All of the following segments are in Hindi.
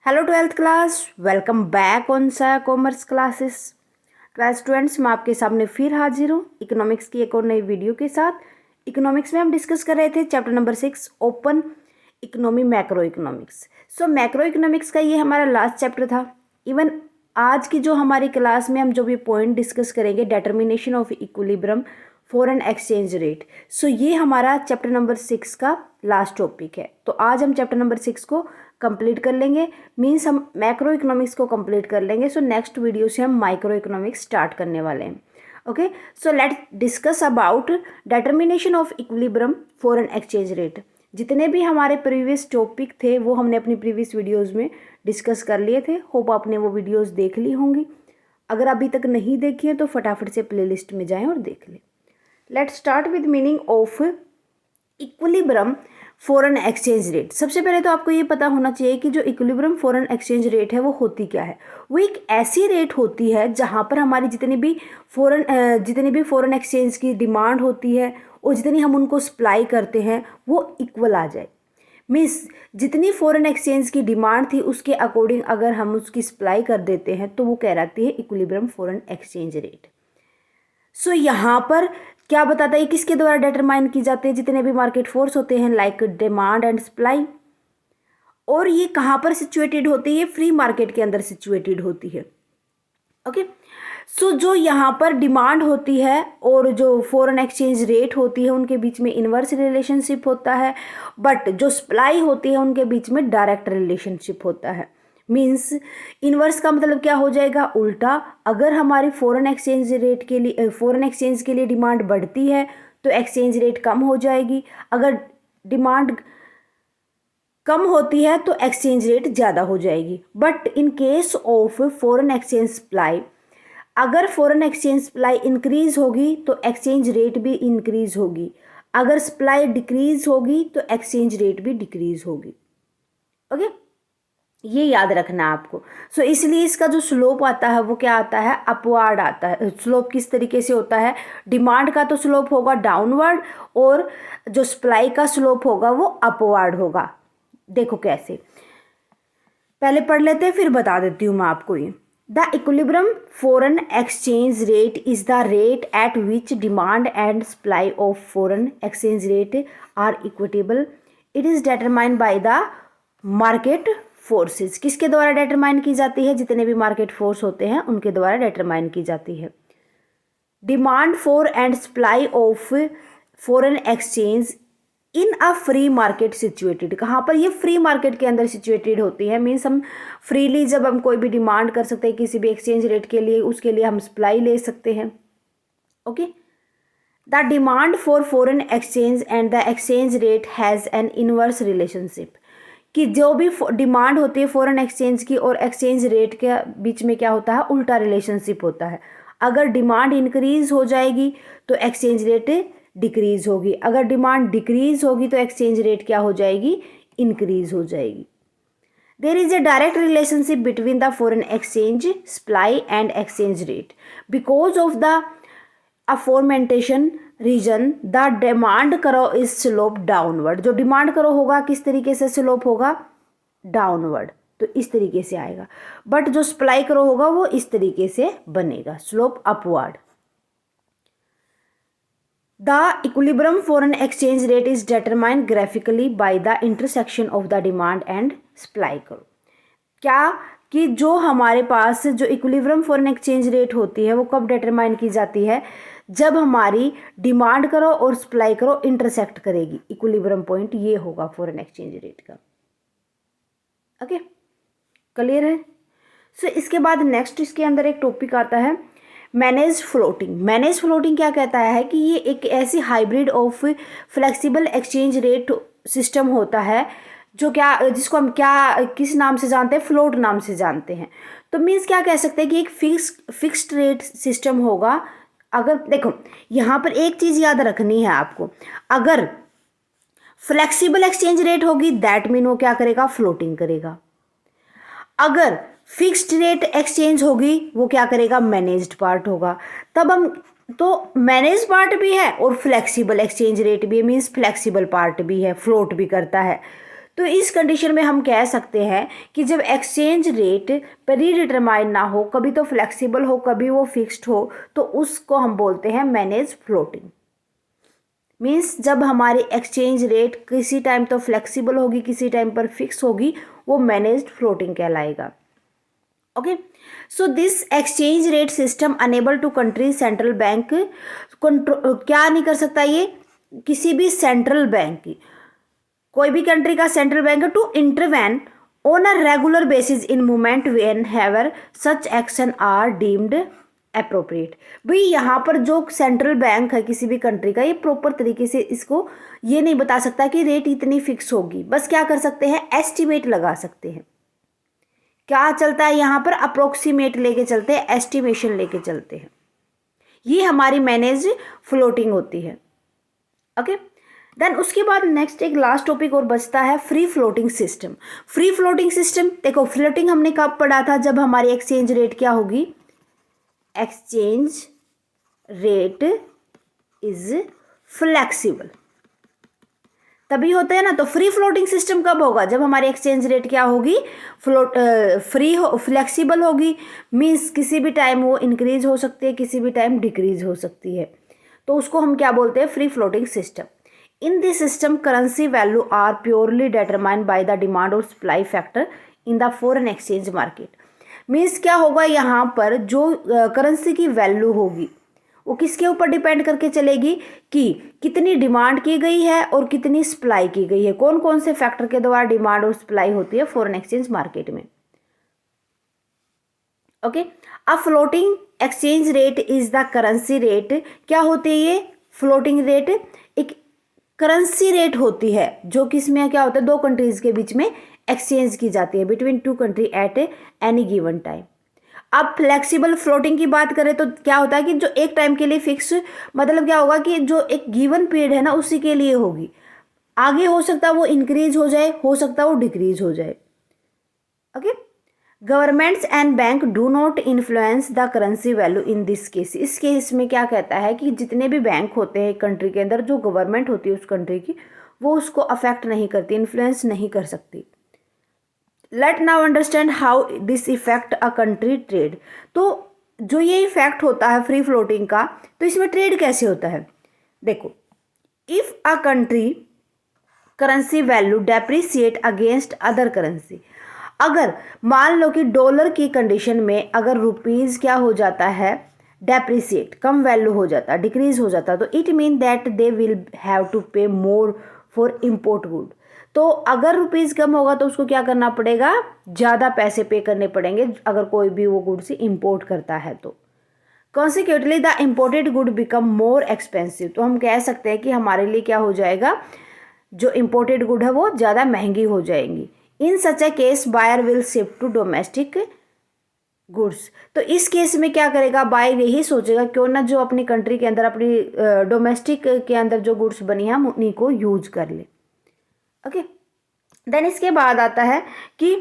Hello twelfth class, welcome back on सा कॉमर्स क्लासेस। ट्वेल्थ स्टूडेंट्स, मैं आपके सामने फिर हाजिर हूँ इकोनॉमिक्स की एक और नई वीडियो के साथ। इकोनॉमिक्स में हम डिस्कस कर रहे थे chapter number 6 open economy macro economics. So macro economics का ये हमारा लास्ट चैप्टर था। इवन आज की जो हमारी क्लास में हम जो भी पॉइंट डिस्कस करेंगे, determination of equilibrium foreign exchange rate. So ये हमारा चैप्टर नंबर 6 का लास्ट टॉपिक है। तो आज हम चैप्टर नंबर 6 को कंप्लीट कर लेंगे, मीन्स हम मैक्रो इकोनॉमिक्स को कंप्लीट कर लेंगे। सो नेक्स्ट वीडियो से हम माइक्रो इकोनॉमिक्स स्टार्ट करने वाले हैं। Okay, so let's discuss about determination of equilibrium foreign exchange rate. जितने भी हमारे प्रीवियस टॉपिक थे वो हमने अपनी प्रीवियस वीडियोज़ में डिस्कस कर लिए थे। होप आपने वो वीडियोज़ देख ली होंगी। अगर अभी तक नहीं देखी है तो फटाफट से प्लेलिस्ट में जाएं और देख लें। Let's start with meaning of equilibrium foreign exchange rate. सबसे पहले तो आपको ये पता होना चाहिए कि जो इक्विलिब्रियम फॉरेन एक्सचेंज रेट है वो होती क्या है। वो एक ऐसी रेट होती है जहाँ पर हमारी जितनी भी फॉरेन एक्सचेंज की डिमांड होती है और जितनी हम उनको सप्लाई करते हैं वो इक्वल आ जाए। मीन्स जितनी फॉरेन एक्सचेंज की डिमांड थी उसके अकॉर्डिंग अगर हम उसकी सप्लाई कर देते हैं तो वो कहलाती है इक्विलिब्रियम फॉरेन एक्सचेंज रेट। सो यहाँ पर क्या बताता है, किसके द्वारा डिटरमाइन की जाती है, जितने भी मार्केट फोर्स होते हैं लाइक डिमांड एंड सप्लाई। और ये कहाँ पर सिचुएटेड होती है, फ्री मार्केट के अंदर सिचुएटेड होती है। ओके, सो जो यहाँ पर डिमांड होती है और जो फॉरेन एक्सचेंज रेट होती है उनके बीच में इन्वर्स रिलेशनशिप होता है, बट जो सप्लाई होती है उनके बीच में डायरेक्ट रिलेशनशिप होता है। मीन्स इन्वर्स का मतलब क्या हो जाएगा, उल्टा। अगर हमारी फॉरेन एक्सचेंज के लिए डिमांड बढ़ती है तो एक्सचेंज रेट कम हो जाएगी। अगर डिमांड कम होती है तो एक्सचेंज रेट ज़्यादा हो जाएगी। But in case of foreign exchange supply, अगर फॉरेन एक्सचेंज सप्लाई इंक्रीज होगी तो एक्सचेंज रेट भी इंक्रीज होगी। अगर सप्लाई डिक्रीज होगी तो एक्सचेंज रेट भी डिक्रीज होगी। ओके, ये याद रखना है आपको। सो इसलिए इसका जो स्लोप आता है वो क्या आता है, अपवार्ड आता है। स्लोप किस तरीके से होता है, डिमांड का तो स्लोप होगा डाउनवर्ड और जो सप्लाई का स्लोप होगा वो अपवार्ड होगा। देखो कैसे, पहले पढ़ लेते हैं फिर बता देती हूँ मैं आपको ये। The equilibrium foreign exchange rate is the rate at which demand and supply of foreign exchange rate are equitable. It is determined by the market forces. किसके द्वारा डिटरमाइन की जाती है, जितने भी मार्केट फोर्स होते हैं उनके द्वारा डिटरमाइन की जाती है। Demand for and supply of foreign exchange in a free market situated. कहाँ पर ये फ्री मार्केट के अंदर सिचुएटेड होती है। मीन्स हम फ्रीली जब हम कोई भी डिमांड कर सकते हैं किसी भी एक्सचेंज रेट के लिए, उसके लिए हम सप्लाई ले सकते हैं। Okay, the demand for foreign exchange and the exchange rate has an inverse relationship. कि जो भी डिमांड होती है फॉरेन एक्सचेंज की और एक्सचेंज रेट के बीच में क्या होता है, उल्टा रिलेशनशिप होता है। अगर डिमांड इंक्रीज हो जाएगी तो एक्सचेंज रेट डिक्रीज होगी। अगर डिमांड डिक्रीज होगी तो एक्सचेंज रेट क्या हो जाएगी, इंक्रीज हो जाएगी। There is a direct relationship between the foreign exchange supply and exchange rate because of the aforementioned reason. The demand curve is slope downward. जो डिमांड करो होगा किस तरीके से स्लोप होगा, डाउनवर्ड, तो इस तरीके से आएगा। बट जो सप्लाई करो होगा वो इस तरीके से बनेगा, slope upward. The equilibrium foreign exchange rate is determined graphically by the intersection of the demand and supply करो। क्या कि जो हमारे पास जो इक्विलिब्रियम फॉरेन एक्सचेंज रेट होती है वो कब डिटरमाइन की जाती है, जब हमारी डिमांड करो और सप्लाई करो इंटरसेक्ट करेगी। इक्विलिब्रियम पॉइंट ये होगा फॉरेन एक्सचेंज रेट का। ओके, क्लियर है। सो इसके बाद नेक्स्ट इसके अंदर एक टॉपिक आता है मैनेज फ्लोटिंग। मैनेज फ्लोटिंग क्या कहता है कि ये एक ऐसी hybrid of flexible exchange rate system होता है जो क्या, जिसको हम क्या किस नाम से जानते हैं, फ्लोट नाम से जानते हैं। तो मीन्स क्या कह सकते हैं कि एक फिक्स्ड रेट सिस्टम होगा। अगर देखो यहाँ पर एक चीज़ याद रखनी है आपको, अगर फ्लेक्सिबल एक्सचेंज रेट होगी दैट मीन वो क्या करेगा, फ्लोटिंग करेगा। अगर फिक्स्ड रेट एक्सचेंज होगी वो क्या करेगा, मैनेज्ड पार्ट होगा। तब हम तो मैनेज पार्ट भी है और फ्लेक्सिबल एक्सचेंज रेट भी है, मीन्स फ्लेक्सिबल पार्ट भी है, फ्लोट भी करता है। तो इस कंडीशन में हम कह सकते हैं कि जब एक्सचेंज रेट प्री डिटरमाइंड ना हो, कभी तो फ्लेक्सिबल हो कभी वो फिक्स्ड हो, तो उसको हम बोलते हैं मैनेज फ्लोटिंग। मीन्स जब हमारी एक्सचेंज रेट किसी टाइम तो फ्लेक्सिबल होगी, किसी टाइम पर फिक्स होगी, वो मैनेज्ड फ्लोटिंग कहलाएगा। Okay, so this exchange rate system enable to country central bank क्या नहीं कर सकता, ये किसी भी सेंट्रल बैंक की, कोई भी कंट्री का central bank to intervene on a regular basis in movement whenever such action are deemed appropriate. भाई यहाँ पर जो सेंट्रल बैंक है किसी भी कंट्री का, ये प्रॉपर तरीके से इसको ये नहीं बता सकता कि रेट इतनी फिक्स होगी, बस क्या कर सकते हैं, एस्टिमेट लगा सकते हैं। क्या चलता है यहाँ पर, अप्रोक्सीमेट लेके चलते हैं, एस्टिमेशन लेके चलते हैं। ये हमारी मैनेज फ्लोटिंग होती है। ओके, देन उसके बाद नेक्स्ट एक लास्ट टॉपिक और बचता है free floating system. Free floating system देखो, फ्लोटिंग हमने कब पढ़ा था, जब हमारी एक्सचेंज रेट क्या होगी, एक्सचेंज रेट इज फ्लेक्सिबल, तभी होते हैं ना। तो फ्री फ्लोटिंग सिस्टम कब होगा, जब हमारी एक्सचेंज रेट क्या होगी, फ्री हो, फ्लेक्सिबल होगी। मीन्स किसी भी टाइम वो इंक्रीज हो सकती है, किसी भी टाइम डिक्रीज हो सकती है, तो उसको हम क्या बोलते हैं, free floating system. In this system currency value are purely determined by the demand और supply factor in the foreign exchange market. Means क्या होगा, यहाँ पर जो करेंसी की वैल्यू होगी वो किसके ऊपर डिपेंड करके चलेगी कि कितनी डिमांड की गई है और कितनी सप्लाई की गई है, कौन कौन से फैक्टर के द्वारा डिमांड और सप्लाई होती है फॉरेन एक्सचेंज मार्केट में। Okay, a floating exchange rate is the currency rate. क्या होती है ये फ्लोटिंग रेट, एक करेंसी रेट होती है जो किसमें क्या होता है, दो कंट्रीज के बीच में एक्सचेंज की जाती है, between two country at any given time. अब फ्लेक्सिबल फ्लोटिंग की बात करें तो क्या होता है कि जो एक टाइम के लिए फिक्स, मतलब क्या होगा कि जो एक गिवन पीरियड है ना उसी के लिए होगी, आगे हो सकता है वो इंक्रीज हो जाए, हो सकता है वो डिक्रीज हो जाए। Okay, governments and bank do not influence the currency value in this case. इस केस में क्या कहता है कि जितने भी बैंक होते हैं कंट्री के अंदर, जो गवर्नमेंट होती है उस कंट्री की, वो उसको अफेक्ट नहीं करती, इन्फ्लुएंस नहीं कर सकती। Let now understand how this effect a country trade. तो जो ये इफेक्ट होता है फ्री फ्लोटिंग का, तो इसमें ट्रेड कैसे होता है, देखो, if a country currency value depreciate against other currency, अगर मान लो कि डॉलर की कंडीशन में अगर रुपीज क्या हो जाता है, डेप्रिसिएट, कम वैल्यू हो जाता, डिक्रीज हो जाता, तो it mean that they will have to pay more for import good. तो अगर रुपीज़ कम होगा तो उसको क्या करना पड़ेगा, ज़्यादा पैसे पे करने पड़ेंगे अगर कोई भी वो गुड्स इम्पोर्ट करता है तो। Consequently the imported good become more expensive. तो हम कह सकते हैं कि हमारे लिए क्या हो जाएगा, जो इम्पोर्टेड गुड है वो ज़्यादा महंगी हो जाएंगी। In such a case buyer will shift to domestic goods. तो इस केस में क्या करेगा, बायर यही सोचेगा क्यों ना जो अपनी कंट्री के अंदर, अपनी डोमेस्टिक के अंदर जो गुड्स बनी है हम उन्हीं को यूज कर ले। ओके, देन इसके बाद आता है कि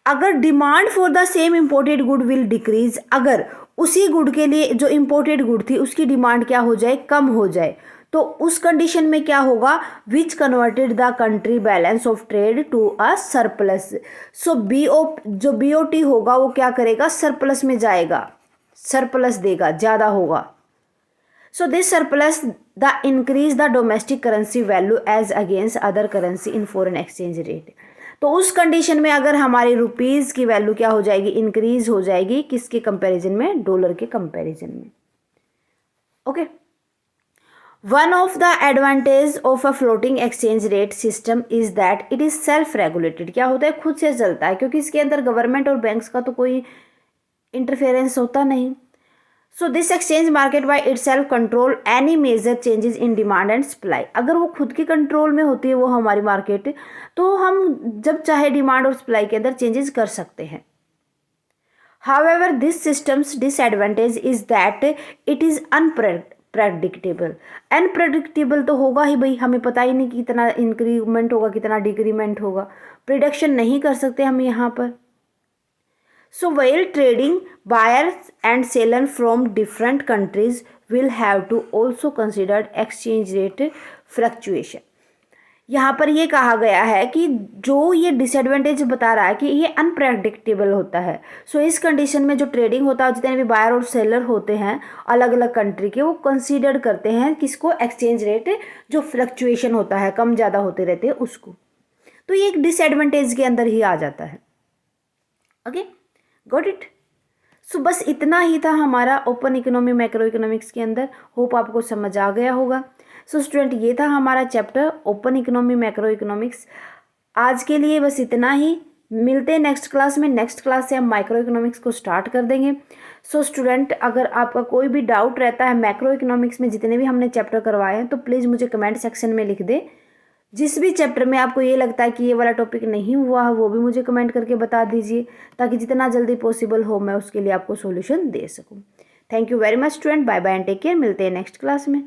अगर demand for the same imported good will decrease, अगर उसी गुड के लिए जो इम्पोर्टेड गुड थी उसकी डिमांड क्या हो जाए, कम हो जाए, तो उस कंडीशन में क्या होगा, which converted the country balance of trade to a surplus. So जो BOT होगा वो क्या करेगा, सरप्लस में जाएगा, सरप्लस देगा, ज़्यादा होगा। So this surplus the increase the domestic currency value as against other currency in foreign exchange rate। तो उस कंडीशन में अगर हमारी रुपीज़ की वैल्यू क्या हो जाएगी, इंक्रीज हो जाएगी, किसके कंपैरिजन में, डॉलर के कंपैरिजन में। Okay, one of the advantage of a floating exchange rate system is that it is self regulated. क्या होता है, खुद से चलता है, क्योंकि इसके अंदर गवर्नमेंट और बैंक्स का तो कोई इंटरफेरेंस होता नहीं। So this exchange market by itself control any major changes in demand and supply. अगर वो खुद के कंट्रोल में होती है वो हमारी मार्केट, तो हम जब चाहे डिमांड और सप्लाई के अंदर चेंजेस कर सकते हैं। However this systems disadvantage is that it is unpredictable. Unpredictable तो होगा ही भाई, हमें पता ही नहीं कि कितना इंक्रीमेंट होगा कितना डिक्रीमेंट होगा, प्रिडिक्शन नहीं कर सकते हम यहाँ पर। So while trading, buyers and sellers from different countries will have to also consider exchange rate fluctuation। यहाँ पर ये कहा गया है कि जो ये डिसएडवांटेज बता रहा है कि ये अनप्रेडिक्टेबल होता है। सो इस कंडीशन में जो ट्रेडिंग होता है, जितने भी बायर और सेलर होते हैं अलग अलग कंट्री के, वो कंसीडर करते हैं किसको, एक्सचेंज रेट जो फ्लक्चुएशन होता है, कम ज़्यादा होते रहते हैं उसको। तो ये एक डिसएडवांटेज के अंदर ही आ जाता है। Okay, got it. सो बस इतना ही था हमारा ओपन इकोनॉमी मैक्रो इकोनॉमिक्स के अंदर। होप आपको समझ आ गया होगा। सो स्टूडेंट, ये था हमारा chapter open economy macro economics. आज के लिए बस इतना ही। मिलते हैं नेक्स्ट क्लास में। नेक्स्ट क्लास से हम माइक्रो इकोनॉमिक्स को स्टार्ट कर देंगे। सो स्टूडेंट, अगर आपका कोई भी डाउट रहता है मैक्रो इकोनॉमिक्स में जितने भी हमने चैप्टर करवाए हैं, तो प्लीज़ मुझे कमेंट सेक्शन में लिख दे। जिस भी चैप्टर में आपको ये लगता है कि ये वाला टॉपिक नहीं हुआ है, वो भी मुझे कमेंट करके बता दीजिए, ताकि जितना जल्दी पॉसिबल हो मैं उसके लिए आपको सॉल्यूशन दे सकूं। Thank you very much student. Bye bye and take care. मिलते हैं नेक्स्ट क्लास में।